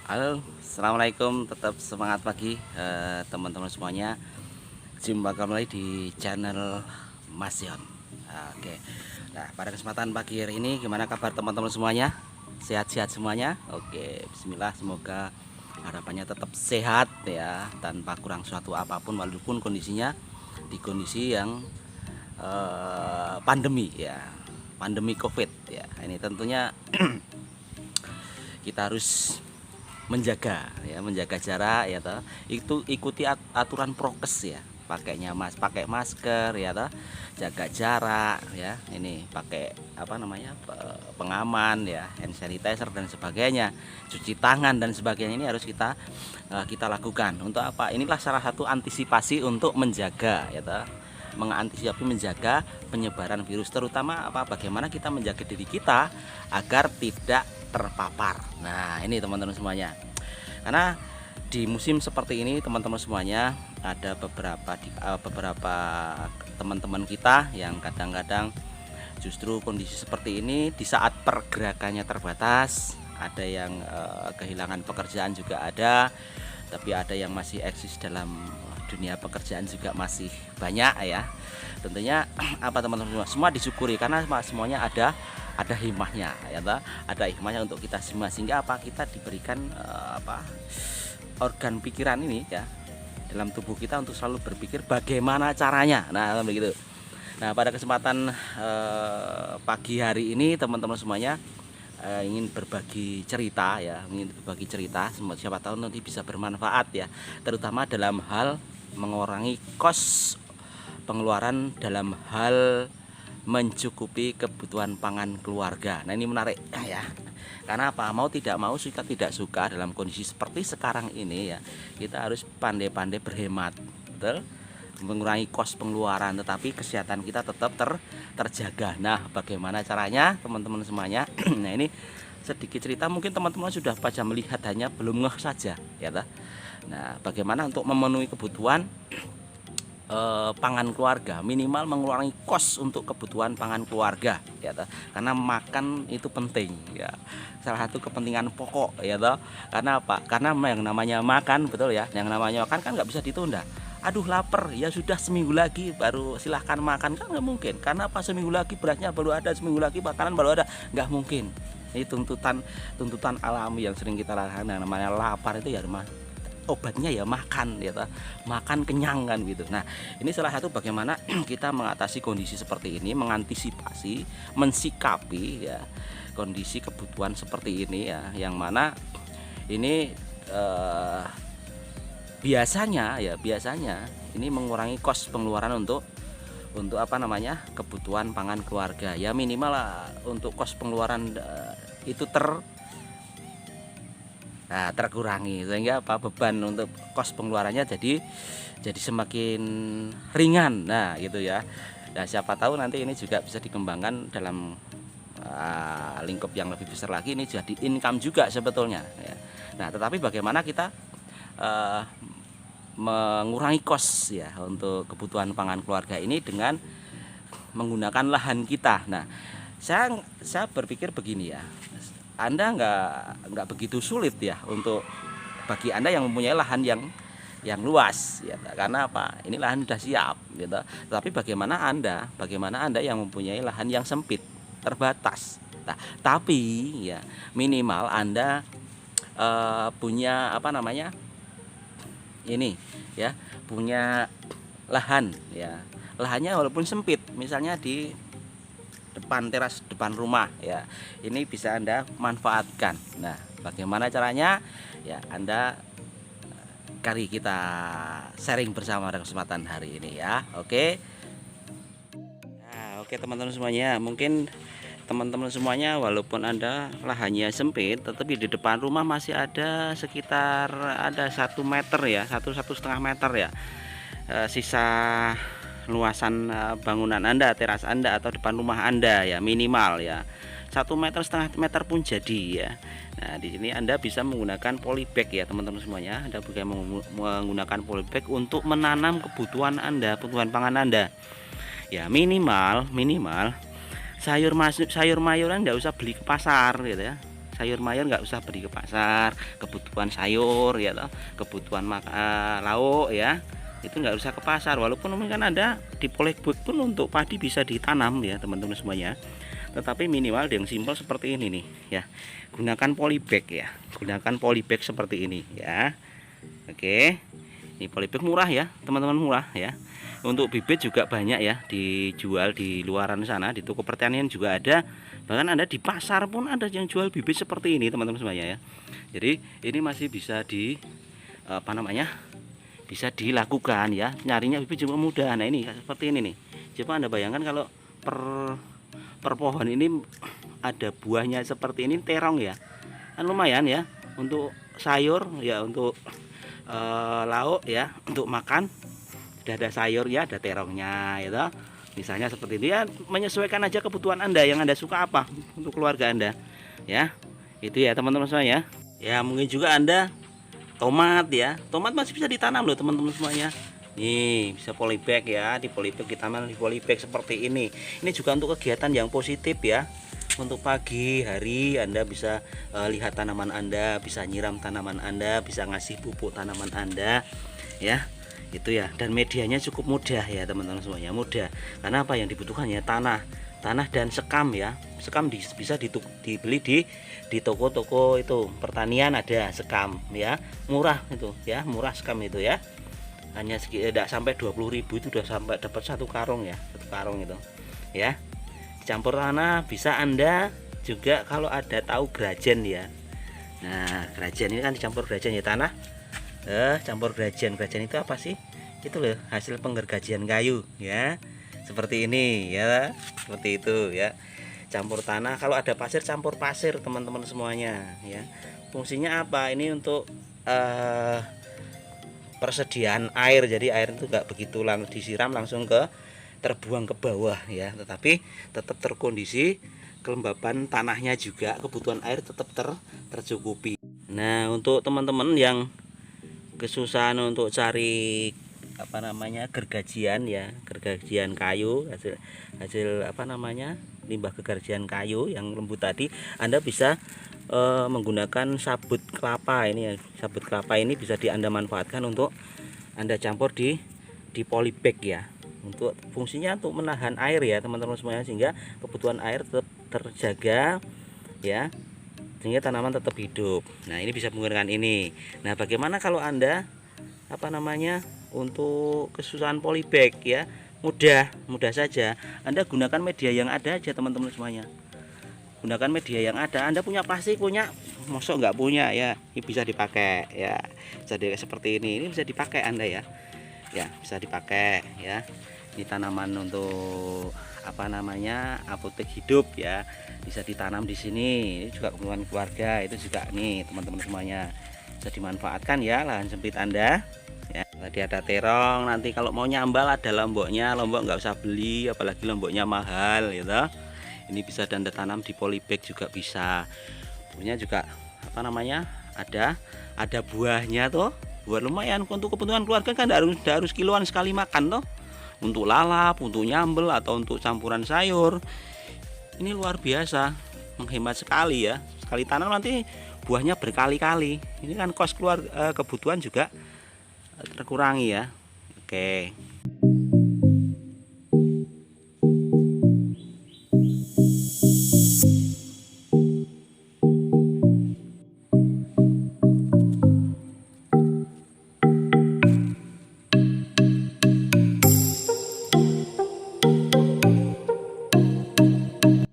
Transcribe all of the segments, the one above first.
Halo, assalamualaikum. Tetap semangat pagi teman-teman semuanya. Jumpa kembali di channel Mas Yon. Oke. Nah, pada kesempatan pagi hari ini, gimana kabar teman-teman semuanya? Sehat-sehat semuanya? Oke, Bismillah. Semoga harapannya tetap sehat ya, tanpa kurang suatu apapun, walaupun kondisinya di kondisi yang pandemi ya, pandemi COVID ya. Ini tentunya kita harus menjaga jarak ya toh. Itu ikuti aturan prokes ya, pakai masker ya toh, jaga jarak ya, ini pakai apa namanya, pengaman ya, hand sanitizer dan sebagainya, cuci tangan dan sebagainya. Ini harus kita lakukan. Untuk apa? Inilah salah satu antisipasi untuk menjaga ya toh, menjaga penyebaran virus, terutama bagaimana kita menjaga diri kita agar tidak terpapar. Nah, ini teman-teman semuanya. Karena di musim seperti ini teman-teman semuanya, ada beberapa teman-teman kita yang kadang-kadang justru kondisi seperti ini di saat pergerakannya terbatas, ada yang kehilangan pekerjaan juga ada, tapi ada yang masih eksis dalam dunia pekerjaan juga masih banyak ya. Tentunya teman-teman semua disyukuri karena semuanya ada hikmahnya ya toh, ada hikmahnya untuk kita semua, sehingga kita diberikan organ pikiran ini ya dalam tubuh kita untuk selalu berpikir bagaimana caranya. Nah, begitu. Nah, pada kesempatan pagi hari ini teman-teman semuanya ingin berbagi cerita ya, siapa tahu nanti bisa bermanfaat ya, terutama dalam hal mengurangi kos pengeluaran dalam hal mencukupi kebutuhan pangan keluarga. Nah, ini menarik ya. Karena apa? Mau tidak mau, suka tidak suka, dalam kondisi seperti sekarang ini ya, kita harus pandai-pandai berhemat. Betul? Mengurangi kos pengeluaran, tetapi kesehatan kita tetap terjaga. Nah, bagaimana caranya teman-teman semuanya? Nah, ini sedikit cerita, mungkin teman-teman sudah pada melihat, hanya belum ngeh saja ya toh. Nah, bagaimana untuk memenuhi kebutuhan pangan keluarga, minimal mengurangi kos untuk kebutuhan pangan keluarga ya toh. Karena makan itu penting ya, salah satu kepentingan pokok ya toh. Karena apa? Karena yang namanya makan, betul ya, yang namanya makan kan nggak bisa ditunda. Aduh lapar, ya sudah seminggu lagi baru silahkan makan, kan nggak mungkin. Karena apa? Seminggu lagi berasnya baru ada, seminggu lagi makanan baru ada, nggak mungkin. Ini tuntutan alami yang sering kita lakukan. Yang namanya lapar itu ya obatnya ya makan ya toh. Makan kenyang kan gitu. Nah, ini salah satu bagaimana kita mengatasi kondisi seperti ini, mengantisipasi, mensikapi ya kondisi kebutuhan seperti ini ya, yang mana ini biasanya ini mengurangi kos pengeluaran untuk kebutuhan pangan keluarga ya, minimal lah untuk kos pengeluaran itu terkurangi, sehingga beban untuk kos pengeluarannya jadi semakin ringan. Nah, gitu ya. Nah, siapa tahu nanti ini juga bisa dikembangkan dalam lingkup yang lebih besar lagi, ini jadi income juga sebetulnya ya. Nah, tetapi bagaimana kita mengurangi kos ya untuk kebutuhan pangan keluarga ini dengan menggunakan lahan kita. Nah, saya berpikir begini ya, Anda nggak begitu sulit ya untuk bagi Anda yang mempunyai lahan yang luas ya, karena apa? Ini lahan sudah siap gitu. Tapi bagaimana Anda yang mempunyai lahan yang sempit, terbatas. Nah, tapi ya minimal Anda punya ini ya, punya lahan ya. Lahannya walaupun sempit, misalnya di teras depan rumah ya, ini bisa Anda manfaatkan. Nah, bagaimana caranya ya, Anda kita sharing bersama pada kesempatan hari ini ya. Oke. Nah, oke teman-teman semuanya, mungkin teman-teman semuanya walaupun Anda lahannya sempit, tetapi di depan rumah masih ada sekitar 1 meter ya, satu setengah meter ya, sisa luasan bangunan Anda, teras Anda atau depan rumah Anda ya, minimal ya 1,5 meter pun jadi ya. Nah, di sini Anda bisa menggunakan polybag ya teman-teman semuanya. Anda bisa menggunakan polybag untuk menanam kebutuhan Anda, kebutuhan pangan Anda ya, minimal sayur mayuran nggak usah beli ke pasar gitu ya. sayur mayur nggak usah beli ke pasar, kebutuhan sayur ya toh, kebutuhan lauk ya, itu nggak usah ke pasar. Walaupun mungkin ada di polybag pun untuk padi bisa ditanam ya teman-teman semuanya, tetapi minimal yang simpel seperti ini nih ya, gunakan polybag ya, gunakan polybag seperti ini ya. Oke, ini polybag murah ya teman-teman, murah ya. Untuk bibit juga banyak ya dijual di luaran sana, di toko pertanian juga ada, bahkan ada di pasar pun ada yang jual bibit seperti ini teman-teman semuanya ya. Jadi ini masih bisa di bisa dilakukan ya, nyarinya bibit juga mudah. Nah ini seperti ini nih, coba Anda bayangkan kalau per pohon ini ada buahnya seperti ini, terong ya, kan lumayan ya untuk sayur ya, untuk lauk ya, untuk makan. Sudah ada sayur ya, ada terongnya ya toh. Misalnya seperti itu ya, menyesuaikan aja kebutuhan Anda, yang Anda suka apa untuk keluarga Anda ya. Itu ya teman-teman semuanya ya. Mungkin juga Anda tomat ya, tomat masih bisa ditanam loh teman-teman semuanya. Nih bisa polybag ya, di polybag, ditanam di polybag seperti ini. Ini juga untuk kegiatan yang positif ya. Untuk pagi hari Anda bisa lihat tanaman Anda, bisa nyiram tanaman Anda, bisa ngasih pupuk tanaman Anda ya. Itu ya, dan medianya cukup mudah ya teman-teman semuanya, mudah. Karena apa yang dibutuhkan ya, tanah dan sekam ya. Sekam bisa dibeli di toko-toko itu pertanian, ada sekam ya, murah itu ya, murah sekam itu ya. Hanya tidak sampai 20.000 itu udah sampai dapat satu karung ya, satu karung itu ya. Campur tanah bisa Anda juga kalau ada tahu grajen ya. Nah grajen ini kan dicampur grajen ya, tanah campur grajen itu apa sih? Itu loh hasil penggergajian kayu ya, seperti ini ya, seperti itu ya. Campur tanah, kalau ada pasir campur pasir teman-teman semuanya ya. Fungsinya apa? Ini untuk persediaan air, jadi air itu enggak begitu disiram langsung terbuang ke bawah ya, tetapi tetap terkondisi kelembaban tanahnya, juga kebutuhan air tetap tercukupi. Nah untuk teman-teman yang kesusahan untuk cari gergajian ya, gergajian kayu, hasil limbah gergajian kayu yang lembut tadi, Anda bisa menggunakan sabut kelapa ini ya. Sabut kelapa ini bisa Anda manfaatkan untuk Anda campur di polybag ya, untuk fungsinya untuk menahan air ya teman-teman semuanya, sehingga kebutuhan air tetap terjaga ya, sehingga tanaman tetap hidup. Nah ini bisa menggunakan ini. Nah bagaimana kalau Anda untuk kesusahan polybag ya, mudah saja. Anda gunakan media yang ada aja teman-teman semuanya, gunakan media yang ada. Anda punya, pasti punya, mosok nggak punya ya, ini bisa dipakai ya. Jadi seperti ini bisa dipakai Anda ya, bisa dipakai ya. Ini tanaman untuk apotek hidup ya, bisa ditanam di sini. Ini juga kebutuhan keluarga, itu juga nih teman-teman semuanya, bisa dimanfaatkan ya lahan sempit Anda ya. Tadi ada terong, nanti kalau mau nyambal ada lomboknya, lombok nggak usah beli, apalagi lomboknya mahal gitu. Ini bisa Anda tanam di polybag juga bisa. Punya juga ada buahnya tuh, buah lumayan untuk kebutuhan keluarga kan, harus kiloan sekali makan toh, untuk lalap, untuk nyambel, atau untuk campuran sayur. Ini luar biasa, menghemat sekali ya. Sekali tanam nanti buahnya berkali-kali. Ini kan kos kebutuhan juga terkurangi ya. Oke.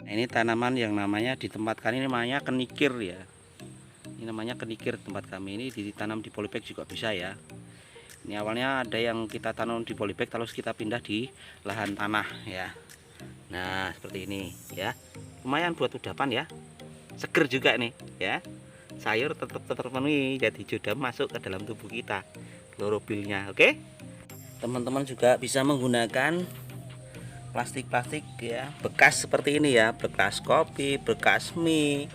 Ini tanaman yang di tempat kami ini namanya kenikir ya. Ini namanya kenikir tempat kami ini, ditanam di polybag juga bisa ya. Ini awalnya ada yang kita tanam di polybag, terus kita pindah di lahan tanah ya. Nah seperti ini ya, lumayan buat udapan ya, seger juga nih ya. Sayur tetap terpenuhi, jadi jodoh masuk ke dalam tubuh kita, klorofilnya. Oke, teman-teman juga bisa menggunakan plastik ya, bekas seperti ini ya, bekas kopi, bekas mie.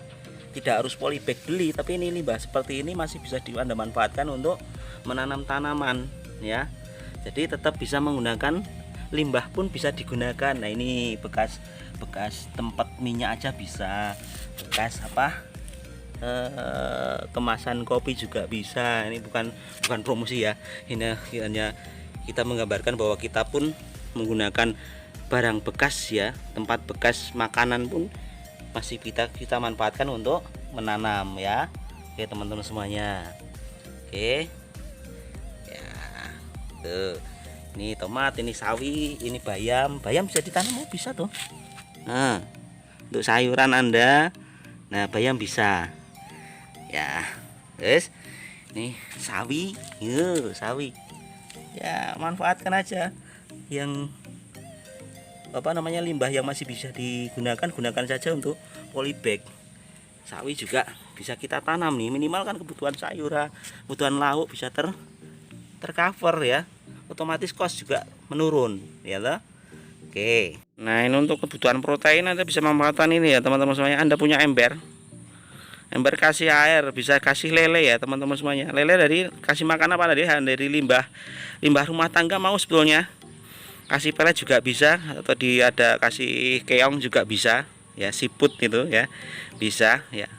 Tidak harus polybag beli, tapi ini limbah seperti ini masih bisa Anda manfaatkan untuk menanam tanaman ya. Jadi tetap bisa menggunakan limbah, pun bisa digunakan. Nah ini bekas tempat minyak aja bisa, bekas kemasan kopi juga bisa. Ini bukan promosi ya, ini hanya kita menggambarkan bahwa kita pun menggunakan barang bekas ya, tempat bekas makanan pun masih kita manfaatkan untuk menanam ya. Oke teman-teman semuanya. Oke ya, tuh ini tomat, ini sawi, ini bayam bisa ditanam, bisa tuh. Nah, untuk sayuran Anda, nah bayam bisa ya. Terus nih sawi, sawi ya, manfaatkan aja yang limbah yang masih bisa digunakan, gunakan saja untuk polybag. Sawi juga bisa kita tanam nih, minimal kan kebutuhan sayuran, kebutuhan lauk bisa tercover ya, otomatis cost juga menurun ya lah. Oke, nah ini untuk kebutuhan protein Anda bisa memanfaatkan ini ya teman-teman semuanya. Anda punya ember kasih air, bisa kasih lele ya teman-teman semuanya. Lele dari kasih makan apa tadi? Dari limbah rumah tangga mau sebetulnya. Kasih pelet juga bisa, atau ada kasih keong juga bisa ya, siput gitu ya, bisa ya.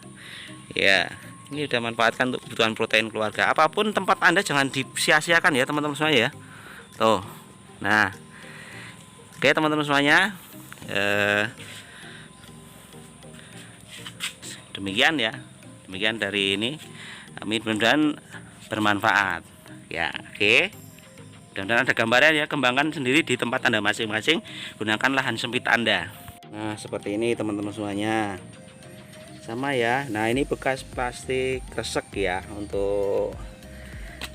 Ya, ini udah manfaatkan untuk kebutuhan protein keluarga. Apapun tempat Anda jangan disia-siakan ya teman-teman semuanya ya. Tuh. Nah. Oke teman-teman semuanya. Demikian ya. Demikian dari ini. Amin, mudah-mudahan bermanfaat. Ya, oke. Mudah-mudahan ada gambaran ya, kembangkan sendiri di tempat Anda masing-masing, gunakan lahan sempit Anda. Nah, seperti ini teman-teman semuanya. Sama ya. Nah, ini bekas plastik kresek ya, untuk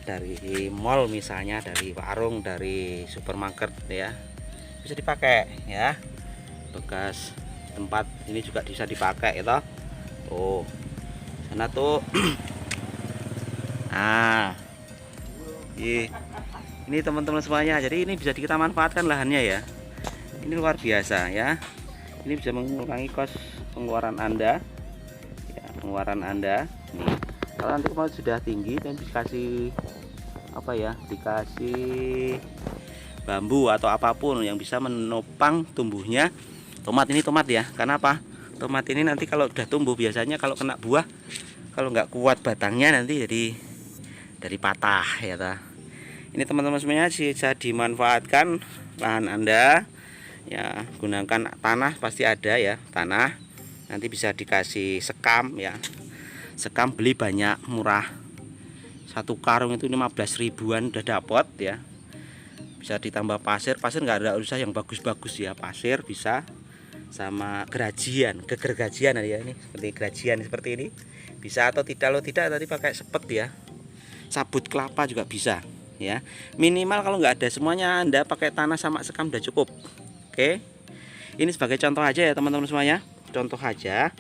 dari mall misalnya, dari warung, dari supermarket ya. Bisa dipakai ya. Bekas tempat ini juga bisa dipakai itu. Oh. Sana tuh. Nah. Ini teman-teman semuanya, jadi ini bisa kita manfaatkan lahannya ya. Ini luar biasa ya. Ini bisa mengurangi kos pengeluaran Anda ya, pengeluaran Anda nih. Kalau nanti kalau sudah tinggi dan dikasih apa ya, dikasih bambu atau apapun yang bisa menopang tumbuhnya tomat. Ini tomat ya, karena apa, tomat ini nanti kalau udah tumbuh biasanya kalau kena buah, kalau nggak kuat batangnya nanti jadi dari patah ya ta. Ini teman-teman semuanya bisa dimanfaatkan lahan Anda ya, gunakan tanah, pasti ada ya tanah, nanti bisa dikasih sekam ya, sekam beli banyak, murah, satu karung itu 15 ribuan udah dapat ya. Bisa ditambah pasir nggak ada usah yang bagus-bagus ya, pasir bisa, sama gergajian ya, ini seperti gerajian seperti ini bisa, atau tidak tadi pakai sepet ya, sabut kelapa juga bisa ya. Minimal kalau nggak ada semuanya, Anda pakai tanah sama sekam udah cukup. Oke, ini sebagai contoh aja ya teman-teman semuanya, contoh aja.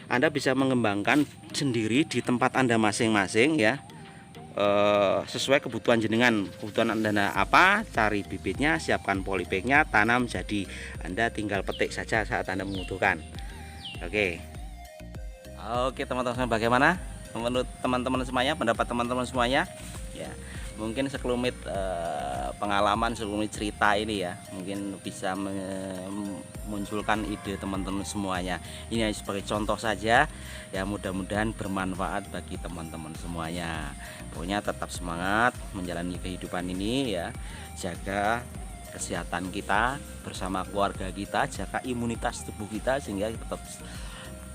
Anda bisa mengembangkan sendiri di tempat Anda masing-masing ya, sesuai kebutuhan jenengan. Kebutuhan Anda apa, cari bibitnya, siapkan polybagnya, tanam, jadi Anda tinggal petik saja saat Anda membutuhkan. Oke teman-teman, bagaimana menurut teman-teman semuanya, pendapat teman-teman semuanya ya? Mungkin sekelumit pengalaman, sekelumit cerita ini ya, mungkin bisa memunculkan ide teman-teman semuanya. Ini hanya sebagai contoh saja ya, mudah-mudahan bermanfaat bagi teman-teman semuanya. Pokoknya tetap semangat menjalani kehidupan ini ya, jaga kesehatan kita bersama keluarga kita, jaga imunitas tubuh kita sehingga tetap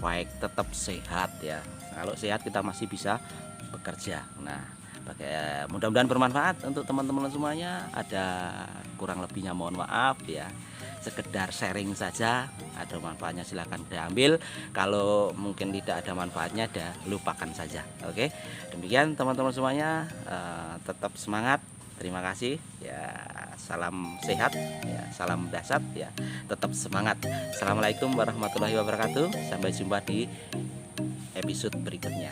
baik, tetap sehat ya. Kalau sehat kita masih bisa bekerja. Nah, mudah-mudahan bermanfaat untuk teman-teman semuanya. Ada kurang lebihnya mohon maaf ya, sekedar sharing saja. Ada manfaatnya silahkan diambil, kalau mungkin tidak ada manfaatnya lupakan saja. Oke, demikian teman-teman semuanya, tetap semangat. Terima kasih ya, salam sehat ya, salam dasar ya, tetap semangat. Assalamualaikum warahmatullahi wabarakatuh, sampai jumpa di episode berikutnya.